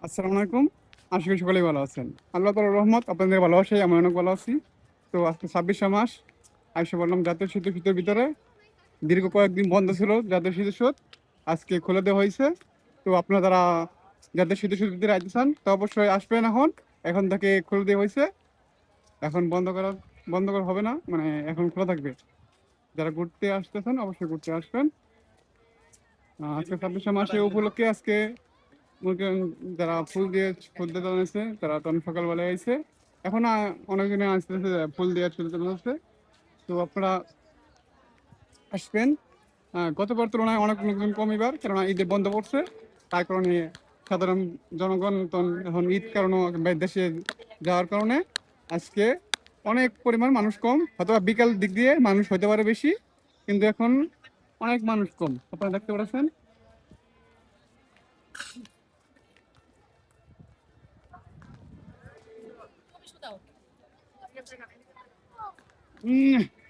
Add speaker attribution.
Speaker 1: আসসালামু আলাইকুম। আশা করি সকলেই ভালো আছেন। আল্লাহ তাআলার রহমত আপনাদের ভালোবাসায় আমি অনেক ভালো আছি। তো আজকে ২৬শে মাস আইসা বললাম জাতীয় শীতের ভিতরে দীর্ঘ কয়েকদিন বন্ধ ছিল জাতীয় স্মৃতিসৌধ। আজকে খুলে দেওয়া হয়েছে। তো আপনারা যারা জাতীয় স্মৃতিসৌধের ভিতরে আইতে চান তো অবশ্যই আসবেন এখন। এখন থেকে খুলে দেওয়া হয়েছে। এখন বন্ধ করা হবে না। মানে এখন খোলা থাকবে। যারা ঘুরতে আসতেছেন অবশ্যই ঘুরতে আসবেন। আজকে ২৬শে মাসে উপলক্ষে আজকে মনে করেন যারা ফুল দিয়ে জানাইছে তারা তখন সকালবেলায় আইছে। এখন অনেকজনে আসতেছে ফুল দিয়ে ছবি তুলতেছে। তো আপনারা আসবেন। গতবার তুলনায় অনেক লোকজন কম এবার, কেননা ঈদে বন্ধ পড়ছে। তার কারণে সাধারণ জনগণ তো এখন ঈদ কারণে দেশে যাওয়ার কারণে আজকে অনেক পরিমাণ মানুষ কম, হয়তো বা বিকাল দিক দিয়ে মানুষ হতে পারে বেশি, কিন্তু এখন অনেক মানুষ কম আপনারা দেখতে পাচ্ছেন।